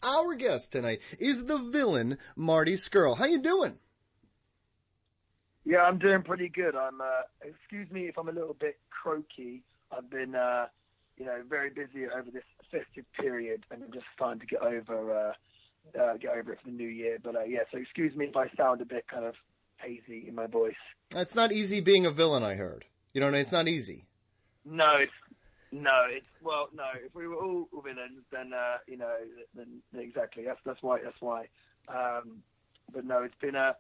Our guest tonight is the villain, Marty Scurll. How you doing? Yeah, I'm doing pretty good. Excuse me if I'm a little bit croaky. I've been, very busy over this festive period, and I'm just starting to get over it for the new year. But so excuse me if I sound a bit kind of hazy in my voice. It's not easy being a villain, I heard. It's not easy. No. If we were all villains, then exactly. That's why. But no, it's been a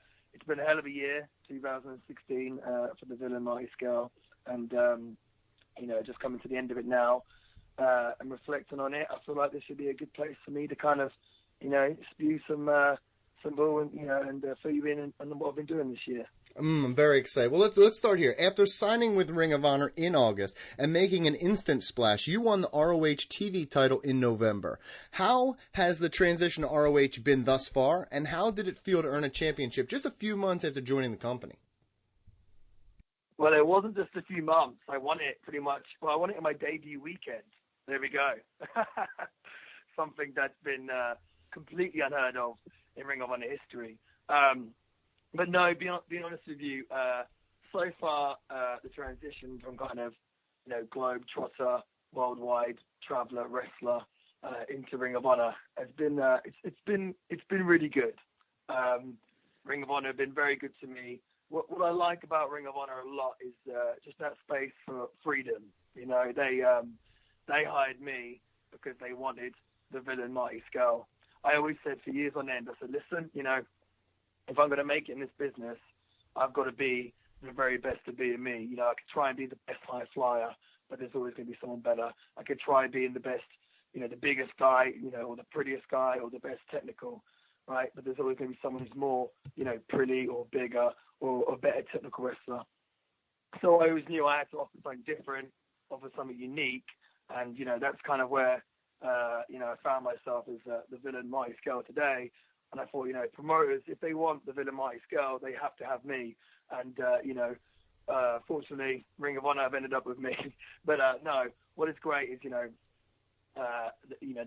hell of a year, 2016 for the villain Marty Scurll, and just coming to the end of it now and reflecting on it. I feel like this should be a good place for me to kind of, spew some ball and fill you in on what I've been doing this year. I'm very excited. Well, let's start here. After signing with Ring of Honor in August and making an instant splash, you won the ROH TV title in November. How has the transition to ROH been thus far, and how did it feel to earn a championship just a few months after joining the company? Well, it wasn't just a few months. I won it pretty much. Well, I won it on my debut weekend. There we go. Something that's been completely unheard of in Ring of Honor history. But no, being honest with you, so far the transition from kind of globe trotter, worldwide traveler, wrestler into Ring of Honor has been it's been really good. Ring of Honor have been very good to me. What I like about Ring of Honor a lot is just that space for freedom. They hired me because they wanted the villain Marty Scurll. I always said for years on end, I said, listen, if I'm going to make it in this business, I've got to be the very best to be me. I could try and be the best high flyer, but there's always going to be someone better. I could try being the best, the biggest guy, or the prettiest guy, or the best technical, right? But there's always going to be someone who's more, pretty or bigger or a better technical wrestler. So I always knew I had to offer something different, offer something unique, and that's kind of where I found myself as the villain Marty Scurll today. And I thought, promoters, if they want the villain Marty Scurll, they have to have me. And, fortunately, Ring of Honor have ended up with me. But, no, what is great is,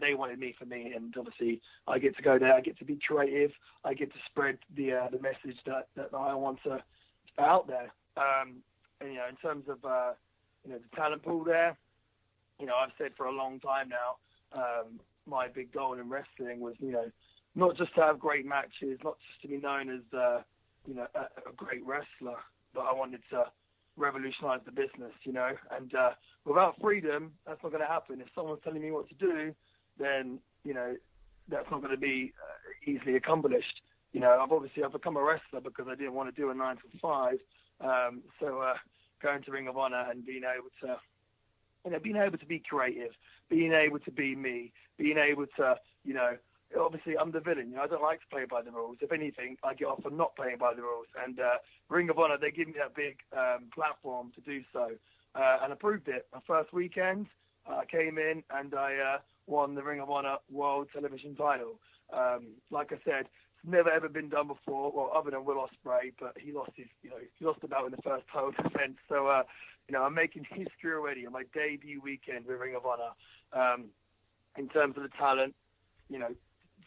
they wanted me for me. And obviously, I get to go there. I get to be creative. I get to spread the message that I want to put out there. And, in terms of, the talent pool there, I've said for a long time now, my big goal in wrestling was, not just to have great matches, not just to be known as, a great wrestler, but I wanted to revolutionize the business, and without freedom, that's not going to happen. If someone's telling me what to do, then, that's not going to be easily accomplished. I've become a wrestler because I didn't want to do a 9 to 5. So going to Ring of Honor and being able to be creative, being able to be me, being able to, obviously I'm the villain. I don't like to play by the rules. If anything, I get off on not playing by the rules. And Ring of Honor, they give me that big platform to do so. And I proved it. My first weekend, I came in and I won the Ring of Honor World Television title. Like I said, it's never ever been done before. Well, other than Will Ospreay, but he lost the belt in the first title defense. So, I'm making history already on my debut weekend with Ring of Honor. In terms of the talent,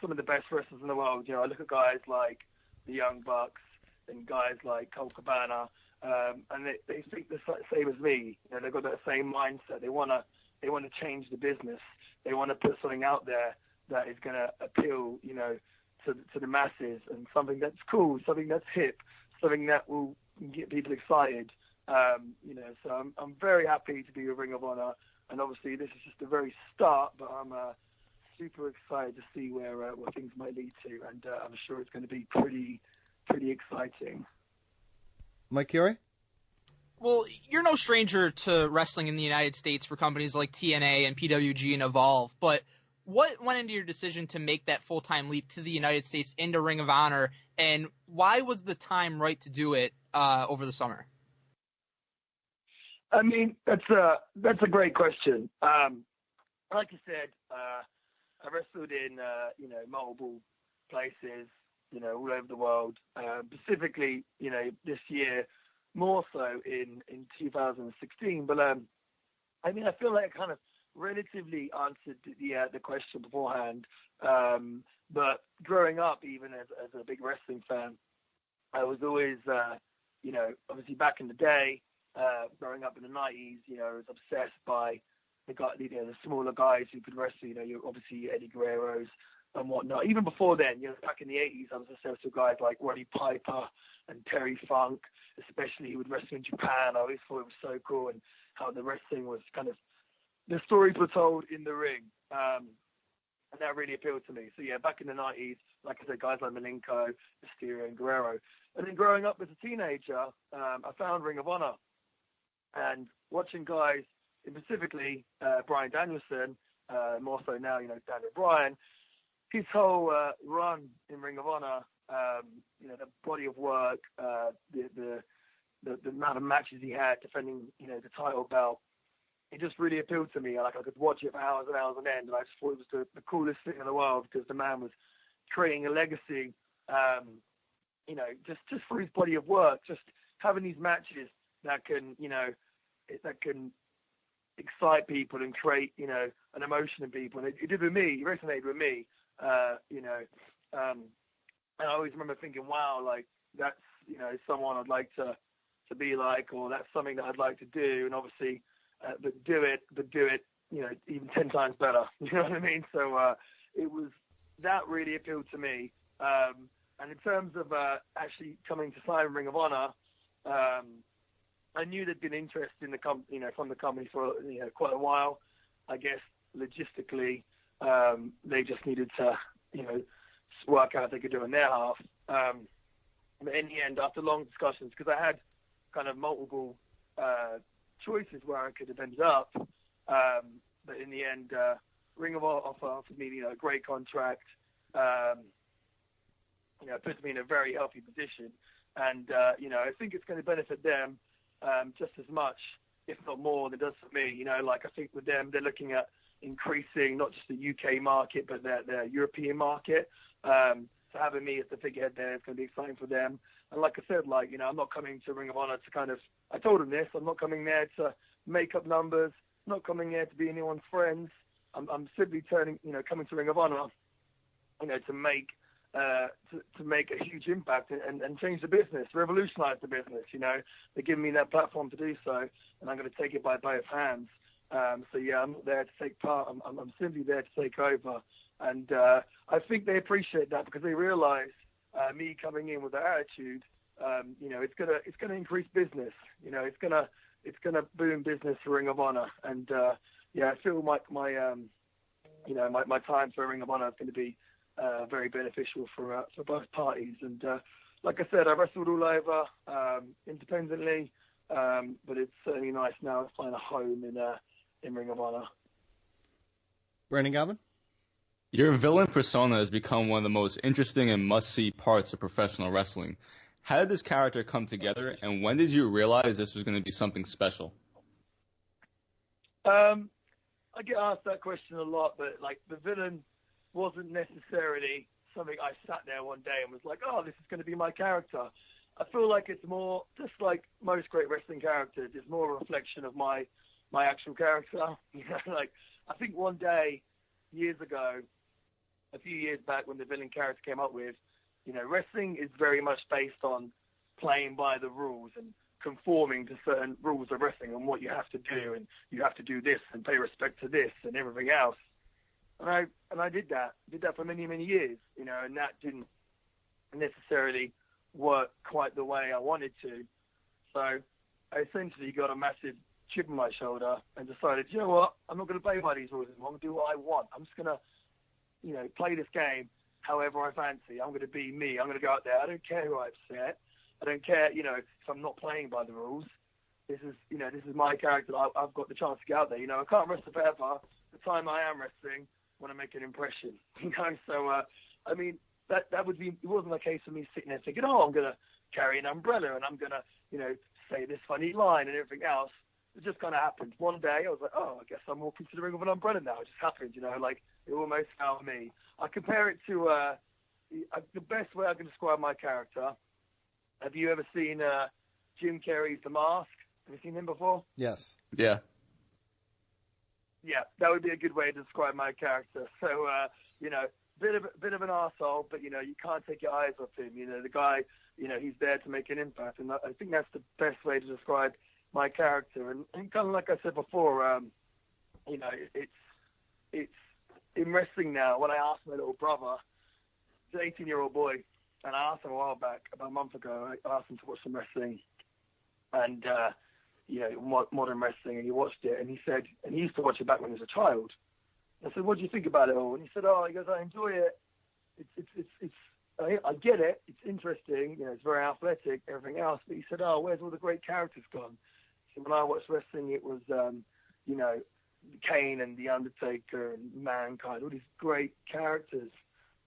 some of the best wrestlers in the world. I look at guys like the Young Bucks and guys like Colt Cabana, and they think the same as me. They've got that same mindset. They want to change the business. They want to put something out there that is going to appeal, to the masses, and something that's cool, something that's hip, something that will get people excited. So I'm very happy to be with Ring of Honor, and obviously this is just the very start, but I'm super excited to see where things might lead to, and I'm sure it's going to be pretty exciting. Mike Chiari? Well, you're no stranger to wrestling in the United States for companies like TNA and PWG and Evolve, but what went into your decision to make that full-time leap to the United States into Ring of Honor, and why was the time right to do it over the summer? I mean, that's a great question. Like you said, I wrestled in multiple places, all over the world. Specifically, this year, more so in 2016. But I feel like I kind of relatively answered the question beforehand. But growing up, even as a big wrestling fan, I was always, obviously back in the day, growing up in the 90s, I was obsessed by the smaller guys who could wrestle. Obviously Eddie Guerrero's and whatnot. Even before then, back in the 80s, I was obsessed with guys like Roddy Piper and Terry Funk, especially he would wrestle in Japan. I always thought it was so cool, and how the wrestling was kind of, the stories were told in the ring. And that really appealed to me. So yeah, back in the 90s, like I said, guys like Malenko, Mysterio, and Guerrero. And then growing up as a teenager, I found Ring of Honor. And watching guys, specifically Bryan Danielson, more so now, Daniel Bryan, his whole run in Ring of Honor, the body of work, the amount of matches he had defending, the title belt, it just really appealed to me. Like, I could watch it for hours and hours on end, and I just thought it was the coolest thing in the world, because the man was creating a legacy, just for his body of work, just having these matches that can, that can excite people and create, an emotion in people. And it did with me. It resonated with me, and I always remember thinking, wow, like, that's, someone I'd like to be like, or that's something that I'd like to do. And obviously, but do it, even 10 times better. You know what I mean? So it was, that really appealed to me. And in terms of actually coming to sign Ring of Honor, I knew there'd been interest in the from the company for quite a while. I guess logistically, they just needed to work out if they could do it in their half. But in the end, after long discussions, because I had kind of multiple choices where I could have ended up, but in the end, Ring of Honor offered me a great contract. Puts me in a very healthy position, and I think it's going to benefit them just as much, if not more, than it does for me. Like, I think with them, they're looking at increasing not just the UK market, but their European market. So having me as the figurehead there is going to be exciting for them. And like I said, I'm not coming to Ring of Honor to I told them this, I'm not coming there to make up numbers, not coming there to be anyone's friends. I'm simply coming to Ring of Honor, to make a huge impact and change the business, revolutionize the business. They're giving me that platform to do so, and I'm going to take it by both hands. So yeah, I'm not there to take part. I'm simply there to take over, and I think they appreciate that, because they realise me coming in with that attitude, it's gonna increase business. It's gonna boom business for Ring of Honor, and I feel like my time for Ring of Honor is going to be very beneficial for both parties. And like I said, I wrestled all over independently, but it's certainly nice now to find a home in Ring of Honor. Brennan Gavin? Your villain persona has become one of the most interesting and must-see parts of professional wrestling. How did this character come together, and when did you realize this was going to be something special? I get asked that question a lot, but the villain wasn't necessarily something I sat there one day and was like, oh, this is going to be my character. I feel like it's more, just like most great wrestling characters, it's more a reflection of my actual character. I think one day, years ago, a few years back, when the villain character came up with, wrestling is very much based on playing by the rules and conforming to certain rules of wrestling and what you have to do, and you have to do this and pay respect to this and everything else. And I did that for many, many years, and that didn't necessarily work quite the way I wanted to. So I essentially got a massive chip on my shoulder and decided, you know what, I'm not going to play by these rules anymore. I'm going to do what I want. I'm just going to, play this game however I fancy. I'm going to be me. I'm going to go out there. I don't care who I upset. I don't care, if I'm not playing by the rules. This is my character. I've got the chance to get out there. I can't wrestle forever. The time I am wrestling, I want to make an impression. So that would be. It wasn't a case of me sitting there thinking, oh, I'm going to carry an umbrella and I'm going to, say this funny line and everything else. It just kind of happened. One day I was like, oh, I guess I'm more considering of an umbrella now. It just happened, it almost found me. I compare it to the best way I can describe my character. Have you ever seen Jim Carrey's The Mask? Have you seen him before? Yes. Yeah. Yeah, that would be a good way to describe my character. So, bit of an arsehole, but, you can't take your eyes off him. The guy, he's there to make an impact. And I think that's the best way to describe my character. And kind of like I said before, it's in wrestling now. When I asked my little brother, he's an 18-year-old boy, and I asked him a while back, about a month ago, I asked him to watch some wrestling. And, modern wrestling, and he watched it, and he said, and he used to watch it back when he was a child. I said, what do you think about it all? And he said, he goes, I enjoy it. I get it. It's interesting. It's very athletic, everything else. But he said, where's all the great characters gone? So when I watched wrestling, it was, Kane and The Undertaker and Mankind, all these great characters.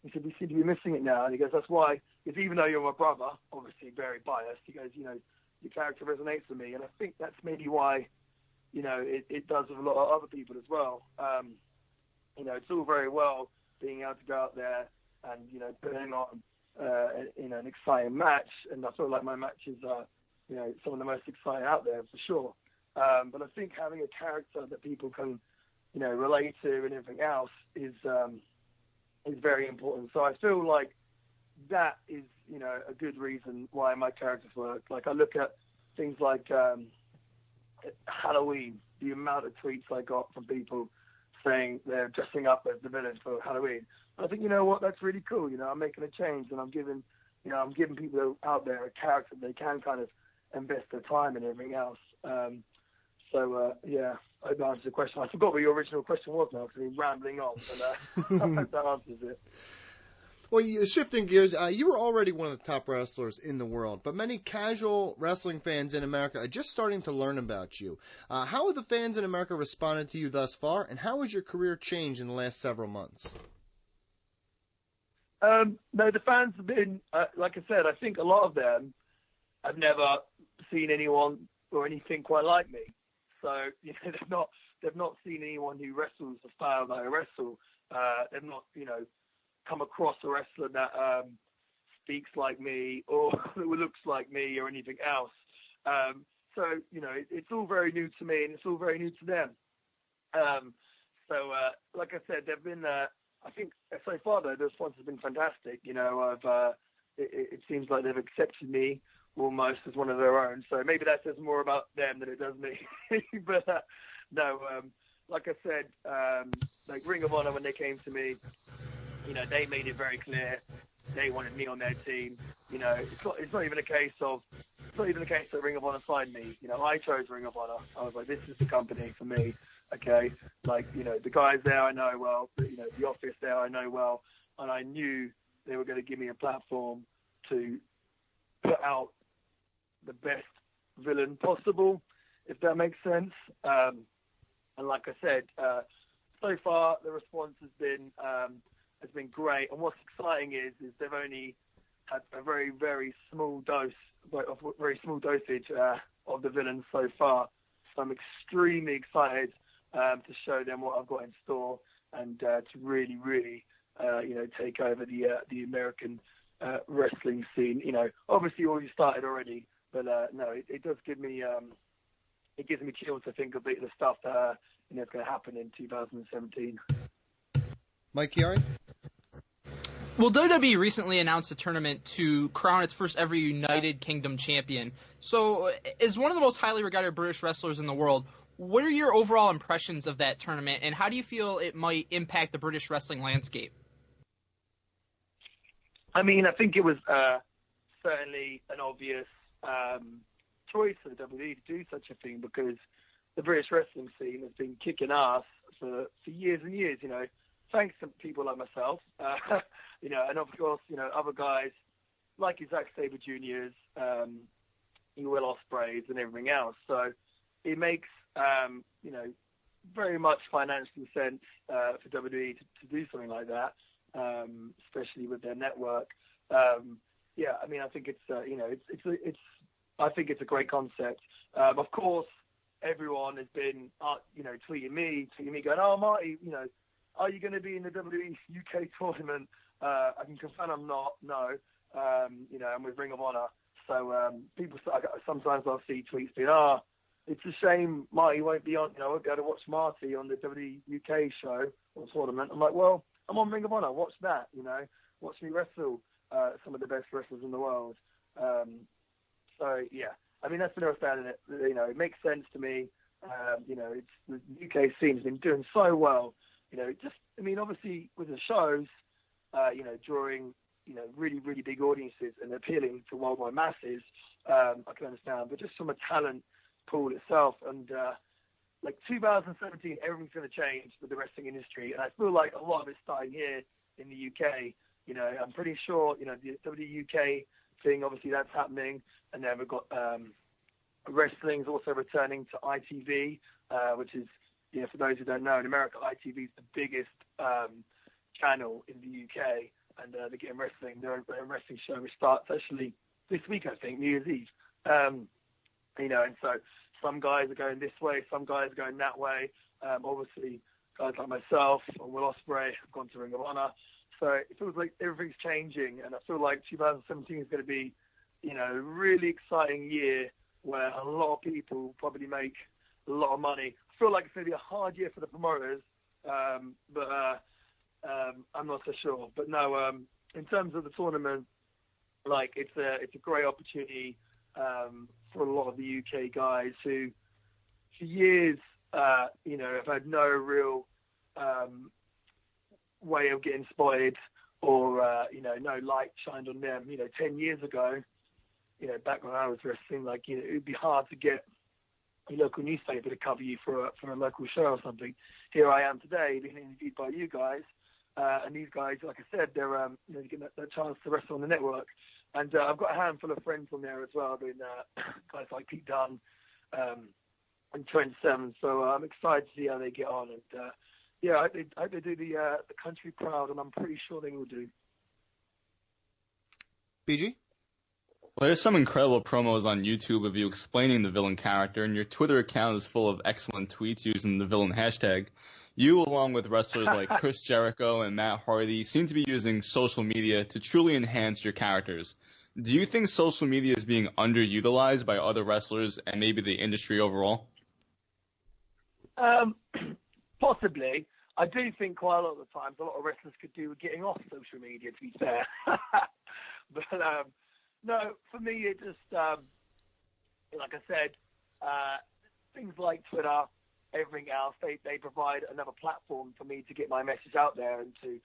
He said, we seem to be missing it now. And he goes, that's why, because even though you're my brother, obviously very biased, he goes, your character resonates with me. And I think that's maybe why, it does with a lot of other people as well. It's all very well being able to go out there and, putting on, an exciting match. And I feel like my matches are, some of the most exciting out there for sure. But I think having a character that people can, relate to and everything else is very important. So I feel like that is, a good reason why my characters work. Like I look at things like Halloween, the amount of tweets I got from people saying they're dressing up as the villain for Halloween. I think, that's really cool. I'm making a change, and I'm giving people out there a character they can kind of invest their time and everything else. I hope that answers the question. I forgot what your original question was now because I'm rambling on, but I hope that answers it. Well, shifting gears, you were already one of the top wrestlers in the world, but many casual wrestling fans in America are just starting to learn about you. How have the fans in America responded to you thus far, and how has your career changed in the last several months? No, the fans have been, like I said, I think a lot of them have never seen anyone or anything quite like me. So, they've not seen anyone who wrestles the style that I wrestle. They've not, come across a wrestler that speaks like me or who looks like me or anything else. It's all very new to me and it's all very new to them. Like I said, they've been, I think so far though, the response has been fantastic. It seems like they've accepted me almost as one of their own. So maybe that says more about them than it does me. But like I said, like Ring of Honor, when they came to me, they made it very clear they wanted me on their team. It's not even a case that Ring of Honor signed me. I chose Ring of Honor. I was like, this is the company for me. Okay, like the guys there I know well. The office there I know well, and I knew they were going to give me a platform to put out the best villain possible, if that makes sense. And like I said, so far the response has been great. And what's exciting is they've only had a very, very small dosage of the villains so far. So I'm extremely excited to show them what I've got in store and to really, really, take over the American wrestling scene. Obviously already started already, but no, it does give me it gives me chills to think of the stuff that is going to happen in 2017. Mike Chiari? Well, WWE recently announced a tournament to crown its first ever United Kingdom champion. So, as one of the most highly regarded British wrestlers in the world, what are your overall impressions of that tournament, and how do you feel it might impact the British wrestling landscape? I mean, I think it was certainly an obvious choice for the WWE to do such a thing because the British wrestling scene has been kicking ass for years and years, thanks to people like myself, and of course, other guys like your Zack Sabre Jr.'s, your Will Ospreays and everything else. So it makes, very much financial sense for WWE to do something like that, especially with their network. I think I think it's a great concept. Of course, everyone has been, tweeting me going, oh, Marty, are you going to be in the WWE UK tournament? I can confirm I'm not, no. I'm with Ring of Honor. So sometimes I'll see tweets being, it's a shame Marty won't be on. I won't be able to watch Marty on the WUK show or tournament. I'm like, well, I'm on Ring of Honor. Watch that. Watch me wrestle some of the best wrestlers in the world. So yeah, I mean that's been a fan in it. It makes sense to me. It's the UK scene's been doing so well. Obviously with the shows, drawing really really big audiences and appealing to worldwide masses, I can understand. But just from a talent pool itself, and 2017, everything's going to change with the wrestling industry, and I feel like a lot of it's starting here in the UK. I'm pretty sure the WUK thing, obviously that's happening, and then we've got wrestling's also returning to ITV, which is, for those who don't know, in America, ITV is the biggest channel in the UK, and they're getting wrestling. They're a wrestling show which starts actually this week, I think, New Year's Eve. And so some guys are going this way, some guys are going that way. Obviously, guys like myself and Will Ospreay have gone to Ring of Honor. So it feels like everything's changing, and I feel like 2017 is going to be, a really exciting year where a lot of people probably make a lot of money. I feel like it's going to be a hard year for the promoters, but I'm not so sure. But no, in terms of the tournament, it's a great opportunity for a lot of the UK guys who, for years, have had no real way of getting spotted or, no light shined on them. 10 years ago, back when I was wrestling, it would be hard to get a local newspaper to cover you for a local show or something. Here I am today being interviewed by you guys. And these guys, like I said, they're getting that chance to wrestle on the network. And I've got a handful of friends on there as well, doing guys like Pete Dunne and 27. So I'm excited to see how they get on. And I hope they do the country proud, and I'm pretty sure they will do. BG? Well, there's some incredible promos on YouTube of you explaining the villain character, and your Twitter account is full of excellent tweets using the villain hashtag. You, along with wrestlers like Chris Jericho and Matt Hardy, seem to be using social media to truly enhance your characters. Do you think social media is being underutilized by other wrestlers and maybe the industry overall? Possibly. I do think quite a lot of the times a lot of wrestlers could do with getting off social media, to be fair. But no, for me, it just, like I said, things like Twitter, everything else, they provide another platform for me to get my message out there and to,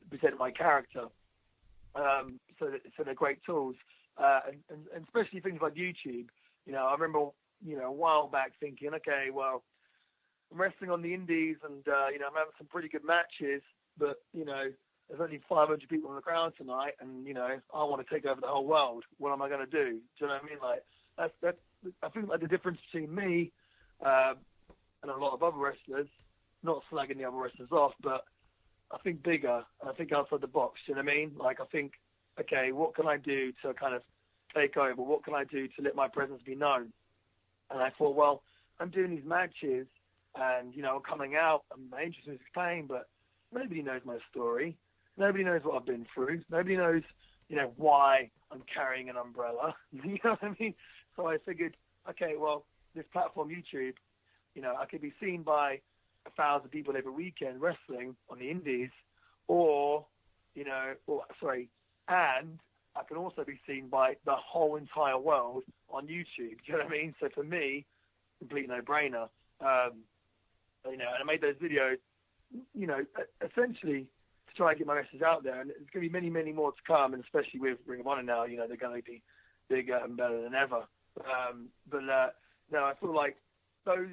present my character. So they're great tools. And especially things like YouTube. I remember, a while back thinking, okay, well, I'm wrestling on the indies and, I'm having some pretty good matches, but, there's only 500 people on the ground tonight and, I want to take over the whole world. What am I going to do? Do you know what I mean? That's I think the difference between me and a lot of other wrestlers, not slagging the other wrestlers off, but I think bigger and I think outside the box. You know what I mean? I think, okay, what can I do to kind of take over? What can I do to let my presence be known? And I thought, well, I'm doing these matches and, I'm coming out and my interest is playing, but nobody knows my story. Nobody knows what I've been through. Nobody knows, why I'm carrying an umbrella. You know what I mean? So I figured, okay, well, this platform, YouTube, I could be seen by 1,000 people every weekend wrestling on the indies, and I can also be seen by the whole entire world on YouTube. Do you know what I mean? So for me, complete no-brainer. And I made those videos, essentially to try and get my message out there. And there's going to be many, many more to come, and especially with Ring of Honor now, they're going to be bigger and better than ever. No, I feel like they're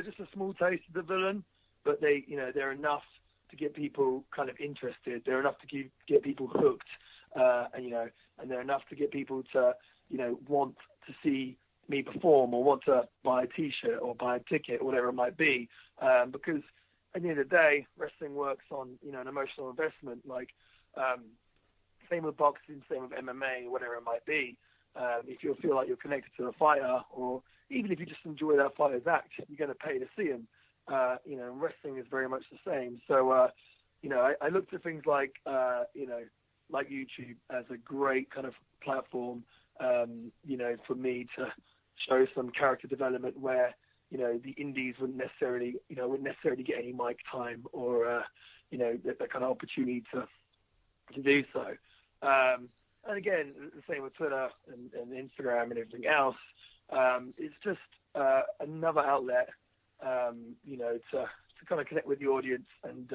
just a small taste of the villain, but they're enough to get people kind of interested. They're enough to get people hooked, and they're enough to get people to, want to see me perform or want to buy a T-shirt or buy a ticket or whatever it might be. Because at the end of the day, wrestling works on, an emotional investment. Same with boxing, same with MMA, whatever it might be. If you feel like you're connected to a fighter, or even if you just enjoy that fighter's act, you're going to pay to see him. Wrestling is very much the same. So, I looked at things like YouTube as a great kind of platform, for me to show some character development where, the indies wouldn't necessarily get any mic time or, that kind of opportunity to do so. And again, the same with Twitter and Instagram and everything else. It's just another outlet, to kind of connect with the audience and,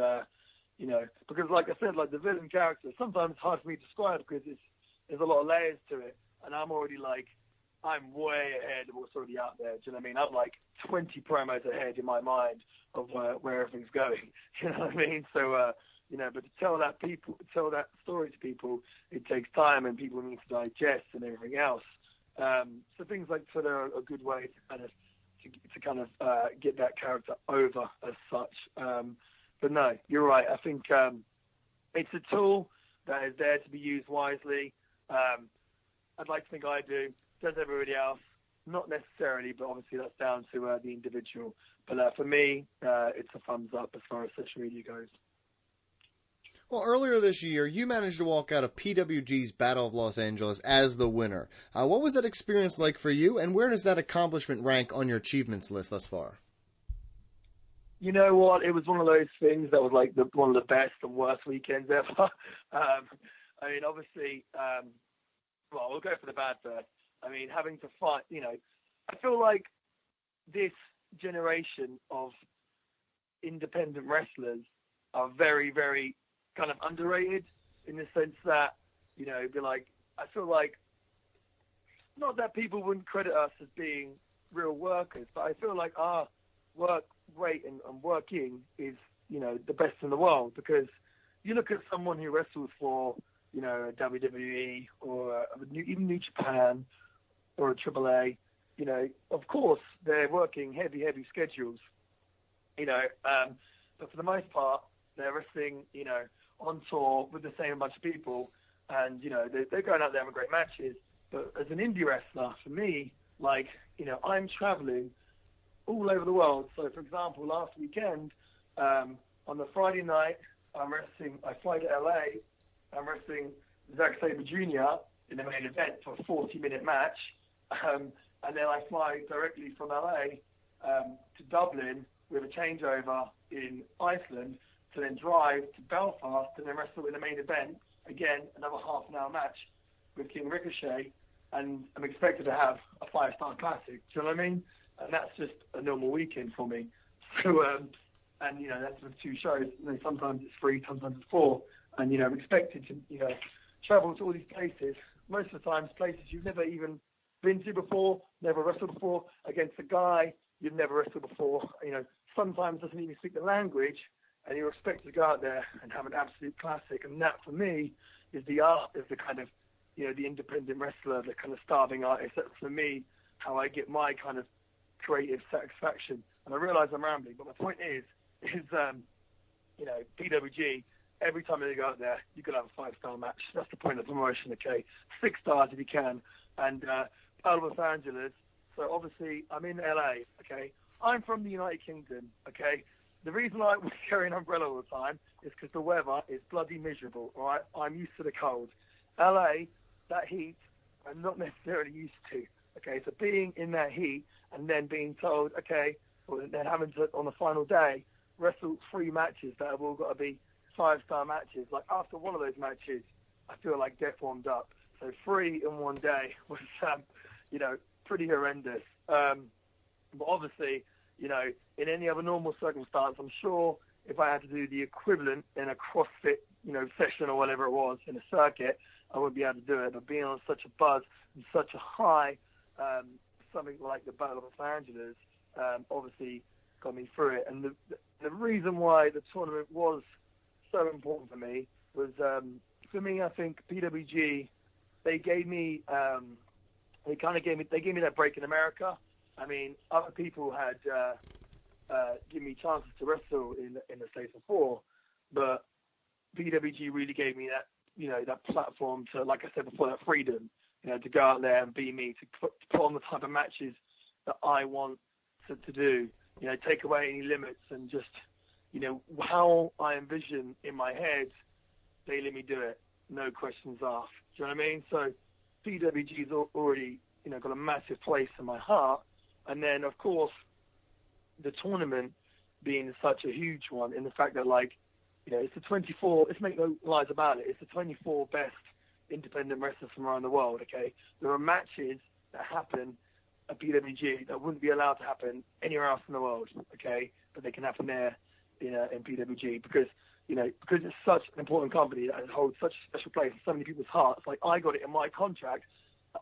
because like I said, like the villain character, sometimes it's hard for me to describe because there's a lot of layers to it, and I'm way ahead of what's already out there. Do you know what I mean? I'm like 20 promos ahead in my mind of where everything's going. You know what I mean? So, but to tell that story to people, it takes time and people need to digest and everything else. So things like Twitter are a good way to kind of get that character over as such. But no, you're right. I think it's a tool that is there to be used wisely. I'd like to think I do. Does everybody else? Not necessarily, but obviously that's down to the individual. But for me, it's a thumbs up as far as social media goes. Well, earlier this year, you managed to walk out of PWG's Battle of Los Angeles as the winner. What was that experience like for you, and where does that accomplishment rank on your achievements list thus far? You know what? It was one of those things that was like one of the best and worst weekends ever. I mean, obviously, well, we'll go for the bad first. I mean, having to fight, I feel like this generation of independent wrestlers are very, very kind of underrated in the sense that, I feel like, not that people wouldn't credit us as being real workers, but I feel like our work rate and working is, the best in the world, because you look at someone who wrestles for, WWE or even New Japan or a AAA, of course they're working heavy schedules, but for the most part they're wrestling, on tour with the same bunch of people, and they're going out there having great matches. But as an indie wrestler, for me, I'm traveling all over the world. So for example, last weekend, on the Friday night, I fly to LA. I'm wrestling Zack Sabre Jr. in the main event for a 40-minute match. And then I fly directly from LA to Dublin with a changeover in Iceland to then drive to Belfast and then wrestle in the main event, again, another half-an-hour match with King Ricochet. And I'm expected to have a 5-star classic. Do you know what I mean? And that's just a normal weekend for me. So, and, that's with 2 shows. Sometimes it's 3, sometimes it's 4. And, I'm expected to, travel to all these places, most of the times places you've never even been to before, never wrestled before, against a guy you've never wrestled before, sometimes doesn't even speak the language, and you're expected to go out there and have an absolute classic. And that, for me, is the art, is the kind of, the independent wrestler, the kind of starving artist. That's, for me, how I get my kind of creative satisfaction. And I realize I'm rambling, but my point is PWG, every time they go out there, you're going to have a 5-star match. That's the point of the promotion, okay? 6 stars if you can. And Battle of Los Angeles, so obviously I'm in LA, okay? I'm from the United Kingdom, okay? The reason I carry an umbrella all the time is because the weather is bloody miserable, all right? I'm used to the cold. LA, that heat, I'm not necessarily used to, okay? So being in that heat and then being told, okay, or then having to, on the final day, wrestle 3 matches that have all got to be 5-star matches. Like, after one of those matches, I feel like death warmed up. So 3 in one day was, pretty horrendous. But obviously, in any other normal circumstance, I'm sure if I had to do the equivalent in a CrossFit, session or whatever it was in a circuit, I wouldn't be able to do it. But being on such a buzz and such a high, something like the Battle of Los Angeles, obviously got me through it. And the reason why the tournament was so important for me was, I think PWG, they gave me, they gave me that break in America. I mean, other people had given me chances to wrestle in the States before, but PWG really gave me that, that platform to, like I said before, that freedom, to go out there and be me, to put on the type of matches that I want to do, take away any limits and just, how I envision in my head, they let me do it, no questions asked. Do you know what I mean? So PWG's already got a massive place in my heart. And then, of course, the tournament being such a huge one in the fact that, like, it's the 24, let's make no lies about it, it's the 24 best independent wrestlers from around the world, okay? There are matches that happen at PWG that wouldn't be allowed to happen anywhere else in the world, okay? But they can happen there in PWG because it's such an important company that holds such a special place in so many people's hearts. Like, I got it in my contract.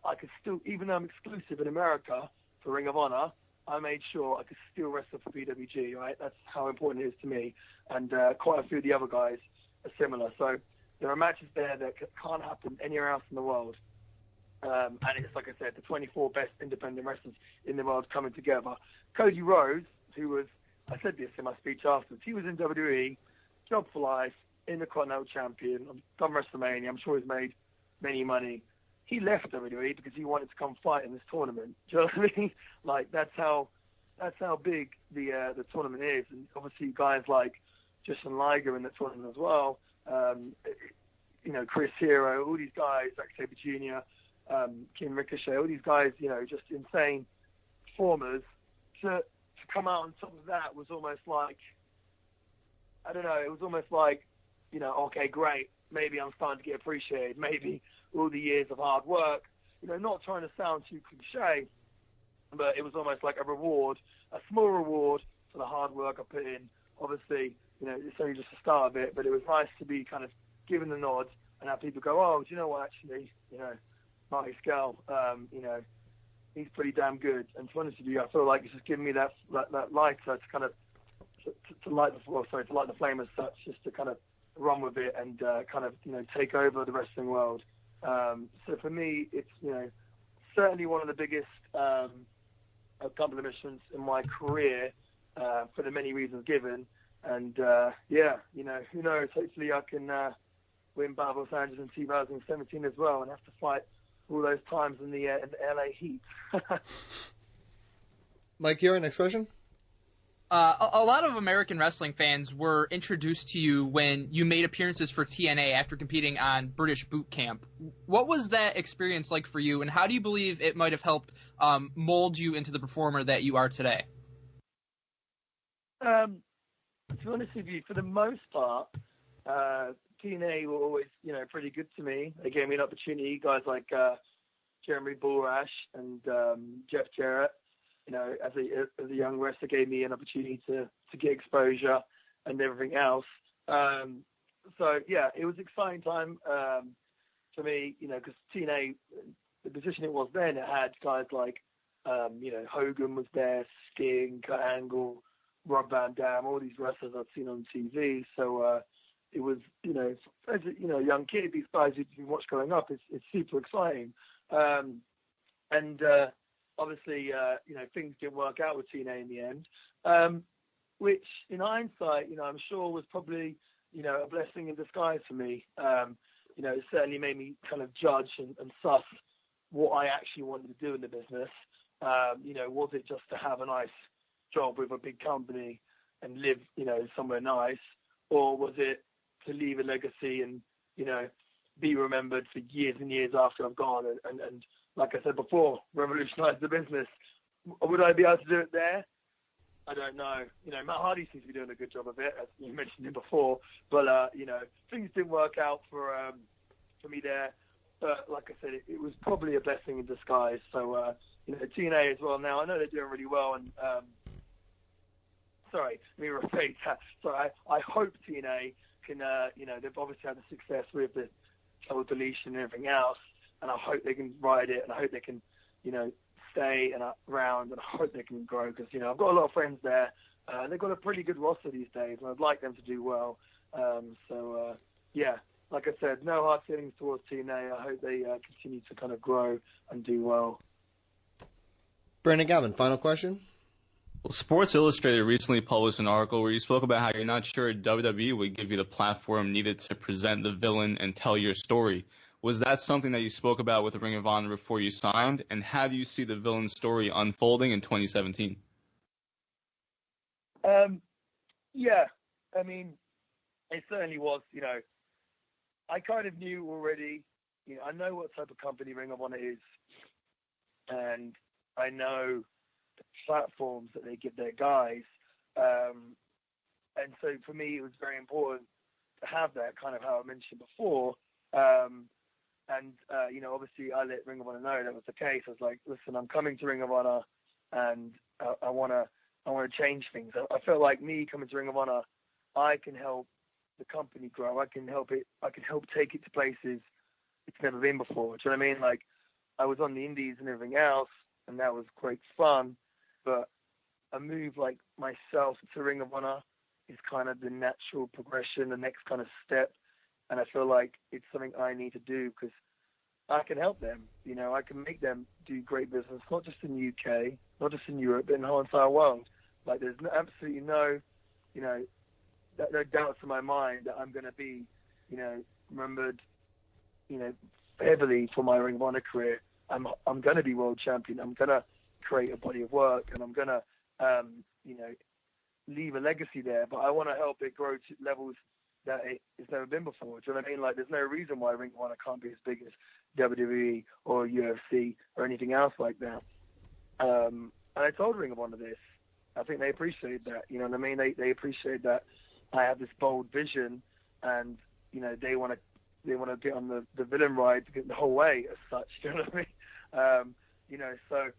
I could still, even though I'm exclusive in America for Ring of Honor, I made sure I could still wrestle for PWG, right? That's how important it is to me. And quite a few of the other guys are similar. So there are matches there that can't happen anywhere else in the world. And it's, like I said, the 24 best independent wrestlers in the world coming together. Cody Rhodes, who was, I said this in my speech afterwards, he was in WWE, job for life, Intercontinental Champion, done WrestleMania. I'm sure he's made many money. He left WWE because he wanted to come fight in this tournament. Do you know what I mean? Like, that's how big the tournament is. And obviously guys like Justin Liger in the tournament as well. Chris Hero, all these guys, Zack Sabre Jr., King Ricochet, all these guys, just insane performers. To come out on top of that was almost like, I don't know, it was almost like, okay, great. Maybe I'm starting to get appreciated. Maybe all the years of hard work, not trying to sound too cliche, but it was almost like a reward, a small reward for the hard work I put in. Obviously, it's only just the start of it, but it was nice to be kind of given the nod and have people go, oh, do you know what, actually, Marty Scurll, he's pretty damn good. And to be honest with you, I feel like it's just giving me that lighter to kind of, to light the flame as such, just to kind of run with it and take over the wrestling world. So for me, it's certainly one of the biggest accomplishments in my career for the many reasons given. And who knows? Hopefully, I can win Battle of Los Angeles in 2017 as well, and have to fight all those times in the LA Heat. Mike, your next question. A lot of American wrestling fans were introduced to you when you made appearances for TNA after competing on British Boot Camp. What was that experience like for you, and how do you believe it might have helped mold you into the performer that you are today? To be honest with you, for the most part, TNA were always, pretty good to me. They gave me an opportunity. Guys like Jeremy Borash and Jeff Jarrett, as a young wrestler, gave me an opportunity to get exposure and everything else. So yeah, it was an exciting time for me, because TNA, the position it was then, it had guys like, Hogan was there, Sting, Kurt Angle, Rob Van Dam, all these wrestlers I'd seen on TV. So it was, as a young kid, these guys you watch growing up, it's super exciting. Obviously, things didn't work out with TNA in the end, which in hindsight, I'm sure was probably, a blessing in disguise for me. It certainly made me kind of judge and suss what I actually wanted to do in the business. Was it just to have a nice job with a big company and live, somewhere nice, or was it to leave a legacy and, be remembered for years and years after I've gone and like I said before, revolutionize the business? Would I be able to do it there? I don't know. Matt Hardy seems to be doing a good job of it, as you mentioned him before. But things didn't work out for me there. But like I said, it was probably a blessing in disguise. So TNA as well. Now I know they're doing really well, and sorry, let me rephrase that. So I hope TNA can. They've obviously had the success with the double deletion and everything else. And I hope they can ride it, and I hope they can, stay and around, and I hope they can grow because, I've got a lot of friends there. They've got a pretty good roster these days, and I'd like them to do well. Like I said, no hard feelings towards TNA. I hope they continue to kind of grow and do well. Brennan Gavin, final question. Well, Sports Illustrated recently published an article where you spoke about how you're not sure WWE would give you the platform needed to present the villain and tell your story. Was that something that you spoke about with Ring of Honor before you signed? And how do you see the villain story unfolding in 2017? Yeah, I mean, it certainly was, I kind of knew already, I know what type of company Ring of Honor is. and I know the platforms that they give their guys. And so for me, it was very important to have that, kind of how I mentioned before. Obviously I let Ring of Honor know that was the case. I was like, listen, I'm coming to Ring of Honor, and I want to change things. I felt like me coming to Ring of Honor, I can help the company grow. I can help take it to places it's never been before. Do you know what I mean? Like, I was on the indies and everything else, and that was great fun. But a move like myself to Ring of Honor is kind of the natural progression, the next kind of step. And I feel like it's something I need to do because I can help them. I can make them do great business, not just in the UK, not just in Europe, but in the whole entire world. Like, there's absolutely no doubts in my mind that I'm going to be, remembered, heavily for my Ring of Honor career. I'm going to be world champion. I'm going to create a body of work, and I'm going to, leave a legacy there. But I want to help it grow to levels that it's never been before. Do you know what I mean? Like, there's no reason why Ring of Honor can't be as big as WWE or UFC or anything else like that. And I told Ring of Honor this. I think they appreciate that. You know what I mean? They appreciate that I have this bold vision, and they want to get on the villain ride to get the whole way as such. Do you know what I mean? So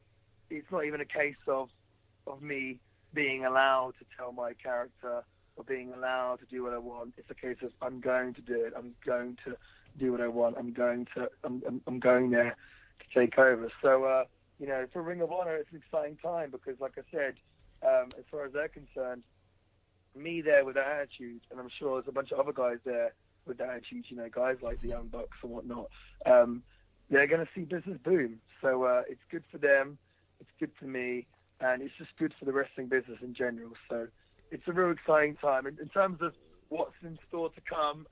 it's not even a case of me being allowed to tell my character or being allowed to do what I want. It's a case of I'm going to do it. I'm going to do what I want. I'm going there to take over. So for Ring of Honor, it's an exciting time because, like I said, as far as they're concerned, me there with that attitude, and I'm sure there's a bunch of other guys there with that attitude, guys like the Young Bucks and whatnot, they're going to see business boom. So it's good for them, it's good for me, and it's just good for the wrestling business in general. So it's a real exciting time. In terms of what's in store to come,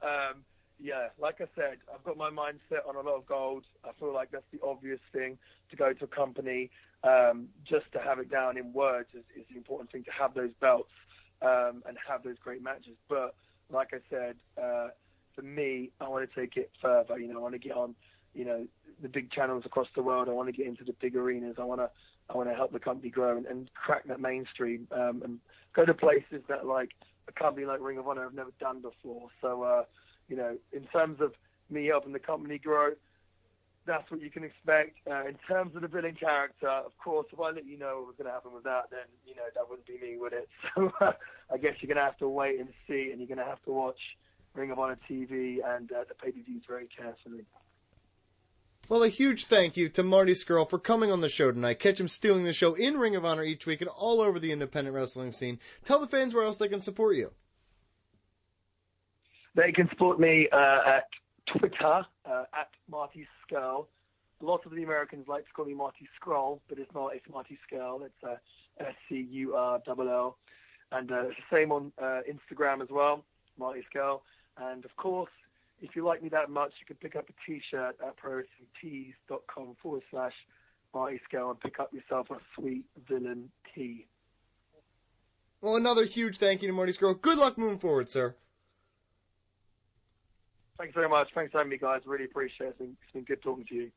like I said, I've got my mind set on a lot of gold. I feel like that's the obvious thing to go to a company. Just to have it down in words is the important thing, to have those belts and have those great matches. But like I said, for me, I want to take it further. I want to get on, the big channels across the world. I want to get into the big arenas. I want to help the company grow and crack that mainstream and go to places that, like, a company like Ring of Honor have never done before. So, in terms of me helping the company grow, that's what you can expect. In terms of the villain character, of course, if I let you know what was going to happen with that, then, that wouldn't be me, would it? So I guess you're going to have to wait and see, and you're going to have to watch Ring of Honor TV and the pay-per-views very carefully. Well, a huge thank you to Marty Scurll for coming on the show tonight. Catch him stealing the show in Ring of Honor each week and all over the independent wrestling scene. Tell the fans where else they can support you. They can support me at Twitter, at Marty Scurll. A lot of the Americans like to call me Marty Scurll, but it's not. It's Marty Scurll. It's Scurll. And it's the same on Instagram as well, Marty Scurll. And, of course, if you like me that much, you can pick up a T-shirt at prowrestlingtees.com/Marty Scurll and pick up yourself a sweet villain tee. Well, another huge thank you to Marty Scurll. Good luck moving forward, sir. Thanks very much. Thanks for having me, guys. Really appreciate it. It's been good talking to you.